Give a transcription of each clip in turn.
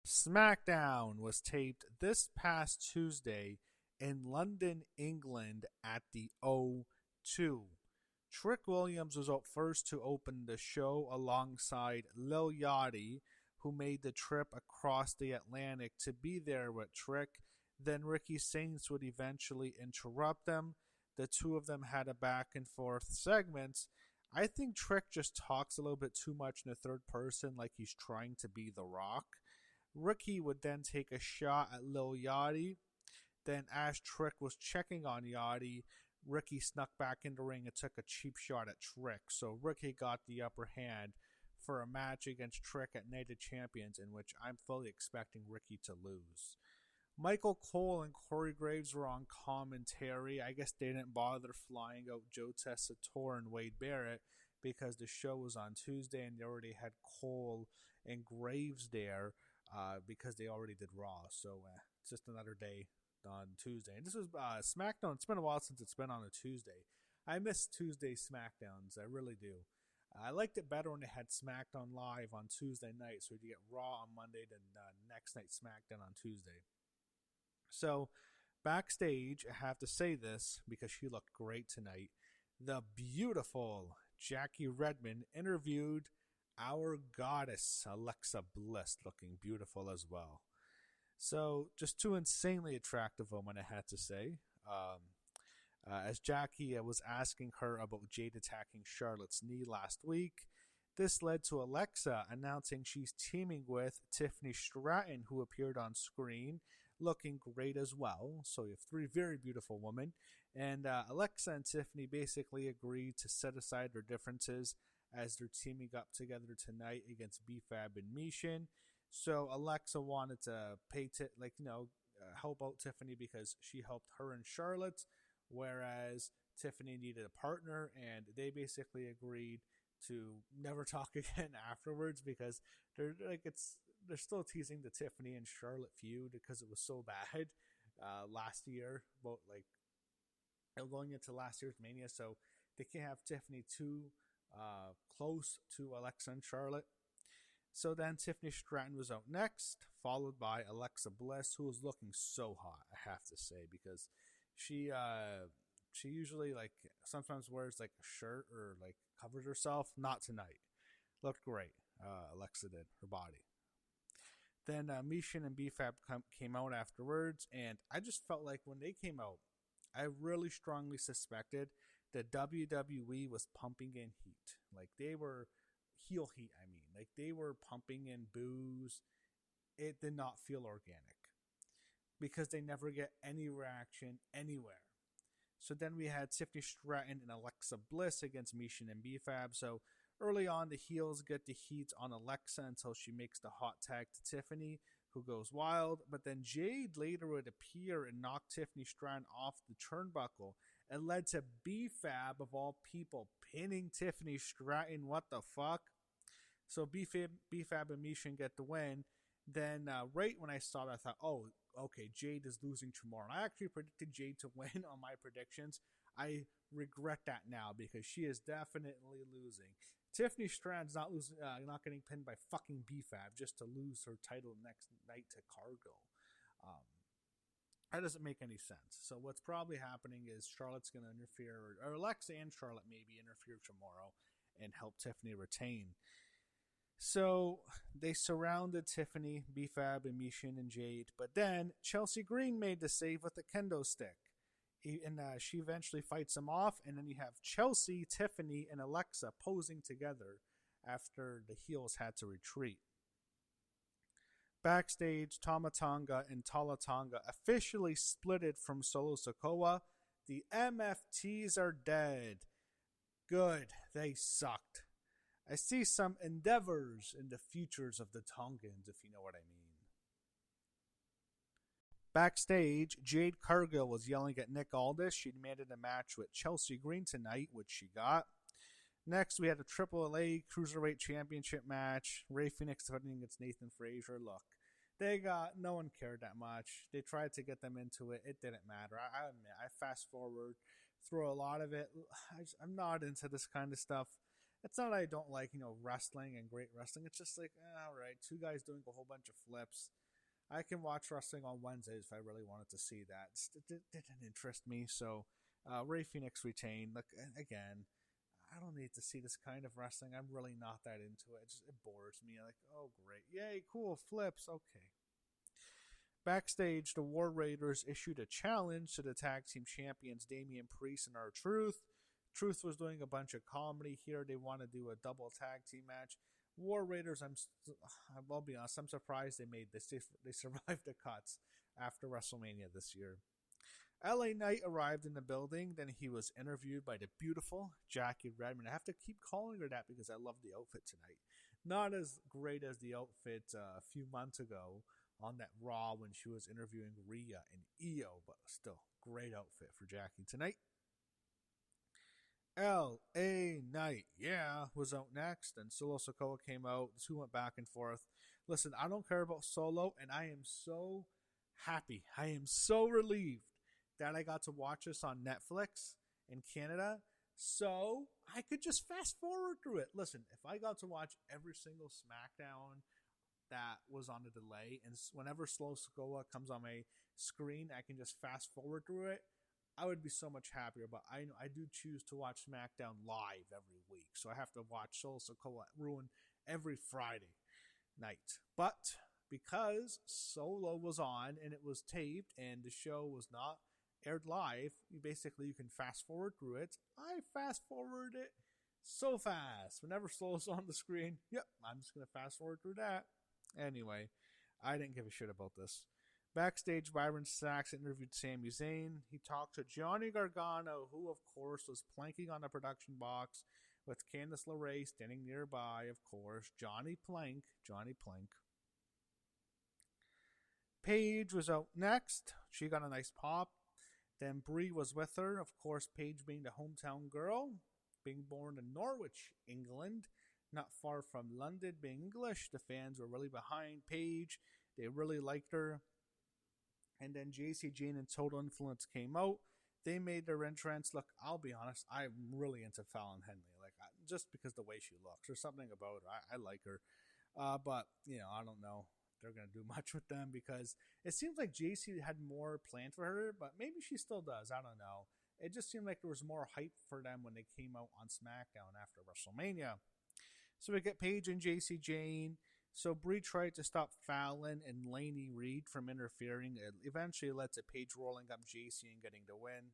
SmackDown was taped this past Tuesday in London, England at the O2. Trick Williams was up first to open the show alongside Lil Yachty, who made the trip across the Atlantic to be there with Trick. Then Ricky Saints would eventually interrupt them. The two of them had a back and forth segments. I think Trick just talks a little bit too much in the third person, like he's trying to be The Rock. Ricky would then take a shot at Lil Yachty. Then, as Trick was checking on Yachty, Ricky snuck back in the ring and took a cheap shot at Trick. So Ricky got the upper hand for a match against Trick at Night of Champions, in which I'm fully expecting Ricky to lose. Michael Cole and Corey Graves were on commentary. I guess they didn't bother flying out Joe Tessitore and Wade Barrett because the show was on Tuesday and they already had Cole and Graves there because they already did Raw. So it's just another day on Tuesday. And this was SmackDown. It's been a while since it's been on a Tuesday. I miss Tuesday SmackDowns. I really do. I liked it better when they had SmackDown live on Tuesday night. So you get Raw on Monday, then next night SmackDown on Tuesday. So backstage, I have to say this because she looked great tonight. The beautiful Jackie Redmond interviewed our goddess Alexa Bliss, looking beautiful as well. So just two insanely attractive women, I had to say. As Jackie was asking her about Jade attacking Charlotte's knee last week, this led to Alexa announcing she's teaming with Tiffany Stratton, who appeared on screen, looking great as well. So you have three very beautiful women. And Alexa and Tiffany basically agreed to set aside their differences as they're teaming up together tonight against BFAB and Mishin. So Alexa wanted to help out Tiffany because she helped her and Charlotte, whereas Tiffany needed a partner, and they basically agreed to never talk again afterwards because they're still teasing the Tiffany and Charlotte feud because it was so bad last year, going into last year's Mania. So they can't have Tiffany too close to Alexa and Charlotte. So then Tiffany Stratton was out next, followed by Alexa Bliss, who was looking so hot, I have to say, because she usually sometimes wears a shirt or covers herself. Not tonight. Looked great. Alexa did, her body. Then Mishin and BFAB came out afterwards, and I just felt like when they came out, I really strongly suspected that WWE was pumping in heat. They were heel heat, I mean. They were pumping in booze. It did not feel organic because they never get any reaction anywhere. So then we had Tiffany Stratton and Alexa Bliss against Mishin and BFAB. So early on, the heels get the heat on Alexa until she makes the hot tag to Tiffany, who goes wild. But then Jade later would appear and knock Tiffany Stratton off the turnbuckle. It led to BFAB, of all people, pinning Tiffany Stratton. What the fuck? So BFAB and Mishin get the win. Then right when I saw that, I thought, oh, okay, Jade is losing tomorrow. I actually predicted Jade to win on my predictions. I regret that now because she is definitely losing. Tiffany Stratton's not getting pinned by fucking BFAB just to lose her title next night to Cargill. That doesn't make any sense. So what's probably happening is Charlotte's going to interfere, or Alexa and Charlotte maybe interfere tomorrow and help Tiffany retain. So they surrounded Tiffany, BFAB, and Mishin and Jade. But then Chelsea Green made the save with the kendo stick. And she eventually fights him off. And then you have Chelsea, Tiffany, and Alexa posing together after the heels had to retreat. Backstage, Tama Tonga and Tala Tonga officially splitted from Solo Sikoa. The MFTs are dead. Good. They sucked. I see some endeavors in the futures of the Tongans, if you know what I mean. Backstage, Jade Cargill was yelling at Nick Aldis. She demanded a match with Chelsea Green tonight, which she got. Next, we had a AAA Cruiserweight Championship match. Rey Fenix defending against Nathan Frazier. Look, no one cared that much. They tried to get them into it. It didn't matter. I admit, I fast forward through a lot of it. I'm not into this kind of stuff. It's not that I don't like, wrestling and great wrestling. It's just like, all right, two guys doing a whole bunch of flips. I can watch wrestling on Wednesdays if I really wanted to see that. It didn't interest me. So Ray Phoenix retained. Look, again, I don't need to see this kind of wrestling. I'm really not that into it. It bores me. Like, oh, great. Yay, cool. Flips. Okay. Backstage, the War Raiders issued a challenge to the tag team champions Damian Priest and R-Truth. Truth was doing a bunch of comedy here. They want to do a double tag team match. War Raiders, I'll be honest, I'm surprised they made this. They survived the cuts after WrestleMania this year. LA Knight arrived in the building. Then he was interviewed by the beautiful Jackie Redmond. I have to keep calling her that because I love the outfit tonight. Not as great as the outfit a few months ago on that Raw when she was interviewing Rhea and Io, but still, great outfit for Jackie tonight. L.A. Knight, was out next, and Solo Sikoa came out. The two went back and forth. Listen, I don't care about Solo, and I am so happy. I am so relieved that I got to watch this on Netflix in Canada, so I could just fast forward through it. Listen, if I got to watch every single SmackDown that was on a delay, and whenever Solo Sikoa comes on my screen, I can just fast forward through it, I would be so much happier. But I know I do choose to watch SmackDown live every week, so I have to watch Solo Sikoa ruin every Friday night. But because Solo was on and it was taped and the show was not aired live, you can fast forward through it. I fast forward it so fast. Whenever Solo's on the screen, I'm just going to fast forward through that. Anyway, I didn't give a shit about this. Backstage, Byron Saxton interviewed Sami Zayn. He talked to Johnny Gargano, who, of course, was planking on the production box with Candice LeRae standing nearby, of course. Johnny Plank. Paige was out next. She got a nice pop. Then Brie was with her. Of course, Paige being the hometown girl, being born in Norwich, England, not far from London, being English. The fans were really behind Paige. They really liked her. And then JC Jane and Total Influence came out. They made their entrance. Look, I'll be honest, I'm really into Fallon Henley. Just because the way she looks. There's something about her. I like her. But, I don't know if they're going to do much with them because it seems like JC had more planned for her, but maybe she still does. I don't know. It just seemed like there was more hype for them when they came out on SmackDown after WrestleMania. So we get Paige and JC Jane. So Brie tried to stop Fallon and Lainey Reed from interfering. It eventually led to Paige rolling up JC and getting the win.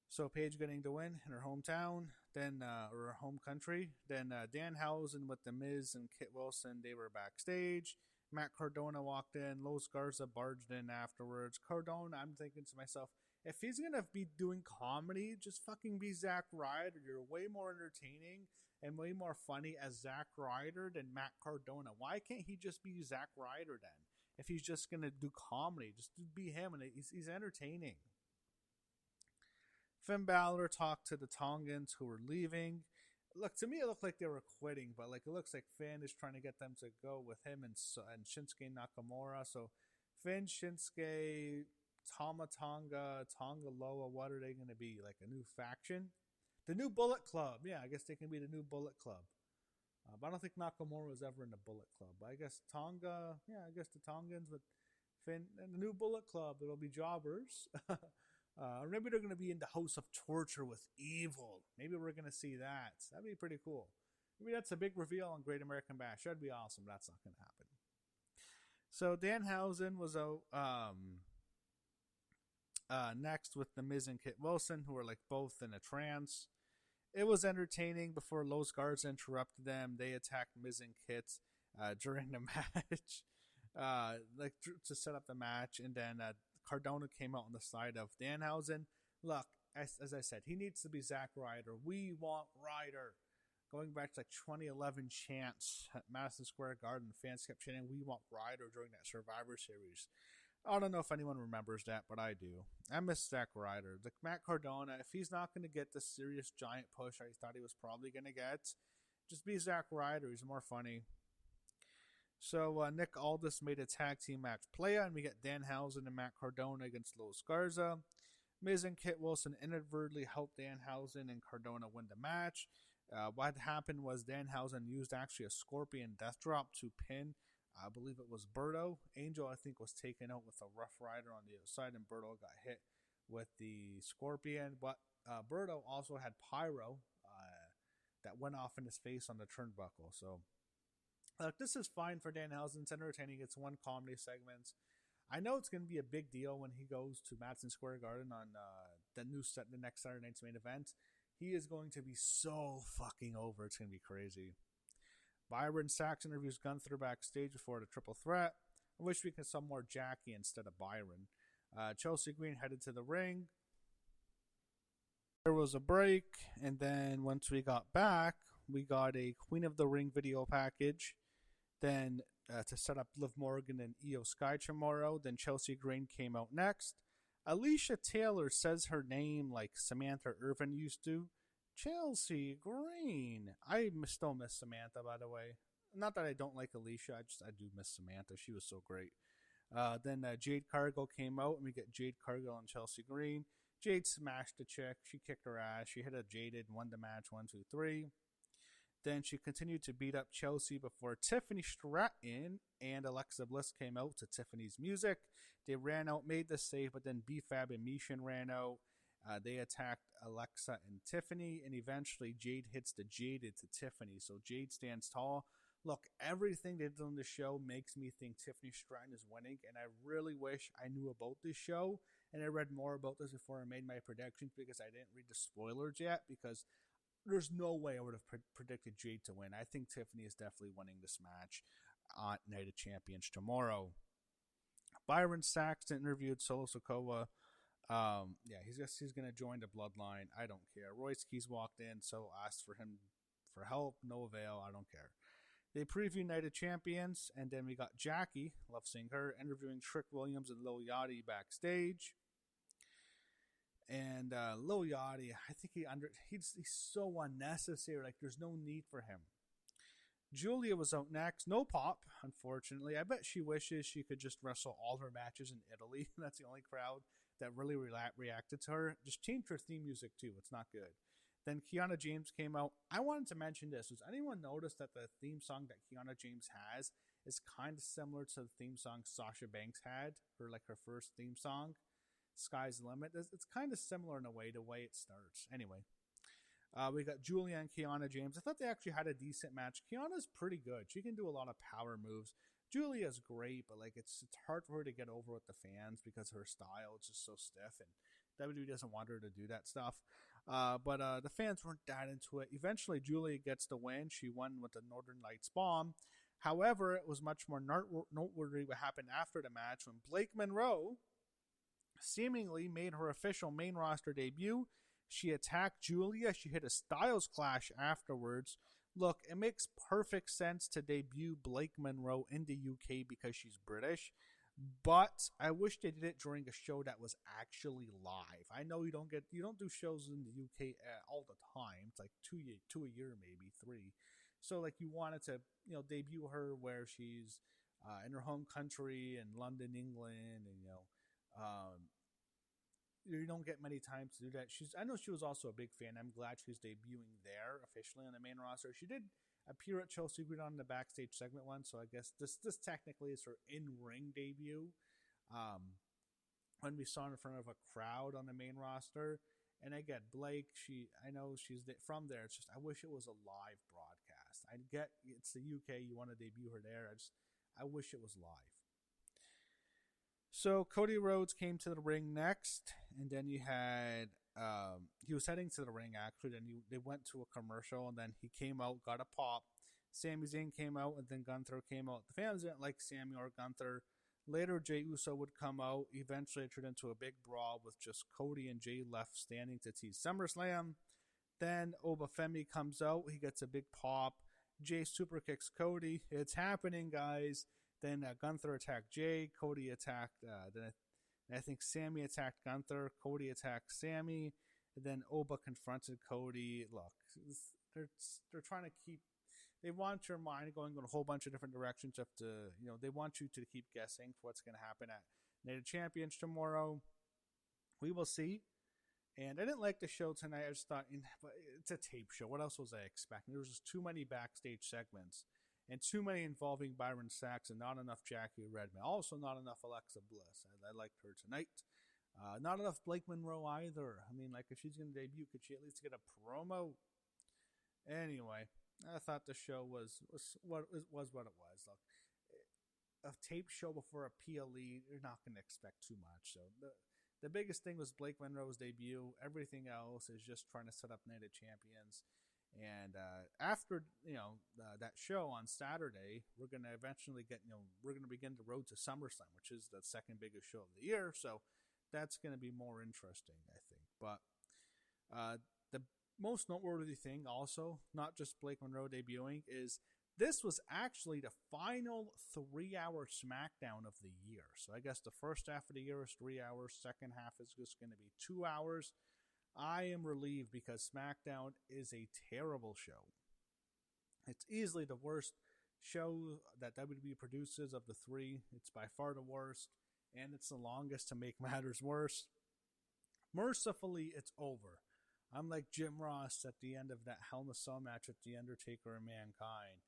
So Paige getting the win in her hometown, then her home country. Then Danhausen with The Miz and Kit Wilson, they were backstage. Matt Cardona walked in. Los Garza barged in afterwards. Cardona, I'm thinking to myself, if he's going to be doing comedy, just fucking be Zack Ryder. You're way more entertaining and way more funny as Zack Ryder than Matt Cardona. Why can't he just be Zack Ryder then? If he's just going to do comedy, just be him, and he's entertaining. Finn Balor talked to the Tongans who were leaving. Look, to me, it looked like they were quitting, but it looks like Finn is trying to get them to go with him and Shinsuke Nakamura. So Finn, Shinsuke, Tama Tonga, Tonga Loa, what are they going to be? Like a new faction? The new Bullet Club. Yeah, I guess they can be the new Bullet Club. But I don't think Nakamura was ever in the Bullet Club. But I guess Tonga, I guess the Tongans with Finn and the new Bullet Club. It'll be jobbers. Or maybe they're going to be in the House of Torture with Evil. Maybe we're going to see that. That'd be pretty cool. Maybe that's a big reveal on Great American Bash. That'd be awesome. That's not going to happen. So Danhausen was out next with The Miz and Kit Wilson, who were both in a trance. It was entertaining before Los Garza interrupted them. They attacked Miz and Kit during the match, to set up the match, and then Cardona came out on the side of Danhausen. Look, as I said, he needs to be Zack Ryder. We want Ryder. Going back to 2011 chants at Madison Square Garden, fans kept chanting, "We want Ryder" during that Survivor Series. I don't know if anyone remembers that, but I do. I miss Zack Ryder. Matt Cardona, if he's not going to get the serious giant push I thought he was probably going to get, just be Zack Ryder. He's more funny. So Nick Aldis made a tag team match play, and we get Danhausen and Matt Cardona against Los Garza. Miz and Kit Wilson inadvertently helped Danhausen and Cardona win the match. What happened was Danhausen used actually a Scorpion Death Drop to pin, I believe it was Berto. Angel, I think, was taken out with a Rough Rider on the other side, and Berto got hit with the Scorpion. But Berto also had Pyro that went off in his face on the turnbuckle. So this is fine for Danhausen. It's entertaining. It's one comedy segment. I know it's going to be a big deal when he goes to Madison Square Garden on the next Saturday night's main event. He is going to be so fucking over. It's going to be crazy. Byron Saxon interviews Gunther backstage before the triple threat. I wish we could some more Jackie instead of Byron. Chelsea Green headed to the ring. There was a break, and then once we got back, we got a Queen of the Ring video package. Then to set up Liv Morgan and Io Sky tomorrow. Then Chelsea Green came out next. Alicia Taylor says her name like Samantha Irvin used to. Chelsea Green. I still miss Samantha, by the way. Not that I don't like Alicia, I do miss Samantha. She was so great. Then Jade Cargill came out, and we get Jade Cargill and Chelsea Green. Jade smashed the chick. She kicked her ass. She hit a Jaded, won the match 1, 2, 3. Then she continued to beat up Chelsea before Tiffany Stratton and Alexa Bliss came out to Tiffany's music. They ran out, made the save, but then B-Fab and Mishin ran out. They attacked Alexa and Tiffany, and eventually Jade hits the Jaded to Tiffany. So Jade stands tall. Look, everything they did on the show makes me think Tiffany Stratton is winning, and I really wish I knew about this show, and I read more about this before I made my predictions because I didn't read the spoilers yet, because there's no way I would have predicted Jade to win. I think Tiffany is definitely winning this match on Night of Champions tomorrow. Byron Saxton interviewed Solo Sikoa. He's going to join the Bloodline. I don't care. Royce Keys walked in, so asked for him for help. No avail. I don't care. They previewed Night of Champions, and then we got Jackie, love seeing her, interviewing Trick Williams and Lil Yachty backstage. And Lil Yachty, I think he's so unnecessary. Like, there's no need for him. Julia was out next. No pop, unfortunately. I bet she wishes she could just wrestle all her matches in Italy. That's the only crowd that really reacted to her. Just change her theme music, too. It's not good. Then Kiana James came out. I wanted to mention this. Does anyone notice that the theme song that Kiana James has is kind of similar to the theme song Sasha Banks had, her first theme song, Sky's the Limit? It's kind of similar in a way, the way it starts. Anyway, we got Julia and Kiana James. I thought they actually had a decent match. Kiana's pretty good. She can do a lot of power moves. Julia's great, but it's hard for her to get over with the fans because her style is just so stiff, and WWE doesn't want her to do that stuff. But the fans weren't that into it. Eventually, Julia gets the win. She won with the Northern Lights Bomb. However, it was much more noteworthy what happened after the match when Blake Monroe seemingly made her official main roster debut. She attacked Julia. She hit a Styles Clash afterwards. Look, it makes perfect sense to debut Blake Monroe in the UK because she's British. But I wish they did it during a show that was actually live. I know you don't do shows in the UK all the time. It's like two a year, maybe 3. So you wanted to debut her where she's in her home country in London, England, and you don't get many times to do that. I know she was also a big fan. I'm glad she's debuting there officially on the main roster. She did appear at Chelsea Green on the backstage segment once, so I guess this technically is her in-ring debut. When we saw her in front of a crowd on the main roster, and I get Blake. I know she's from there. It's just I wish it was a live broadcast. I get it's the UK. You want to debut her there. I wish it was live. So Cody Rhodes came to the ring next, and then you had he was heading to the ring actually. Then they went to a commercial, and then he came out, got a pop. Sami Zayn came out, and then Gunther came out. The fans didn't like Sami or Gunther. Later, Jey Uso would come out. Eventually, it turned into a big brawl with just Cody and Jey left standing to tease SummerSlam. Then Obafemi comes out. He gets a big pop. Jey super kicks Cody. It's happening, guys. Then Gunther attacked Jey. Cody attacked. Then I think Sami attacked Gunther. Cody attacked Sami. And then Oba confronted Cody. Look, they're trying to keep. They want your mind going in a whole bunch of different directions. They want you to keep guessing for what's going to happen at Night of Champions tomorrow. We will see. And I didn't like the show tonight. I just thought, but it's a tape show. What else was I expecting? There was just too many backstage segments and too many involving Byron Sachs and not enough Jackie Redman. Also, not enough Alexa Bliss. I liked her tonight. Not enough Blake Monroe either. I mean, like, if she's going to debut, could she at least get a promo? Anyway, I thought the show was what it was. Look, a tape show before a PLE, you're not going to expect too much. So the biggest thing was Blake Monroe's debut. Everything else is just trying to set up Night of Champions. And after that show on Saturday, we're going to eventually we're going to begin the road to SummerSlam, which is the second biggest show of the year. So that's going to be more interesting, I think. But the most noteworthy thing, also, not just Blake Monroe debuting, is this was actually the final 3-hour SmackDown of the year. So I guess the first half of the year is 3 hours. Second half is just going to be 2 hours. I am relieved because SmackDown is a terrible show. It's easily the worst show that WWE produces of the three. It's by far the worst, and it's the longest to make matters worse. Mercifully, it's over. I'm like Jim Ross at the end of that Hell in a Cell match with The Undertaker and Mankind.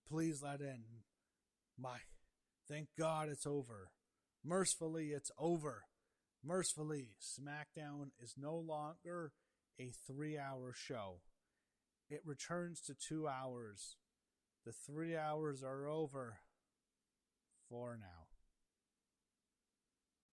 Please let in. Thank God it's over. Mercifully, it's over. Mercifully, SmackDown is no longer a 3-hour show. It returns to 2 hours. The 3 hours are over for now.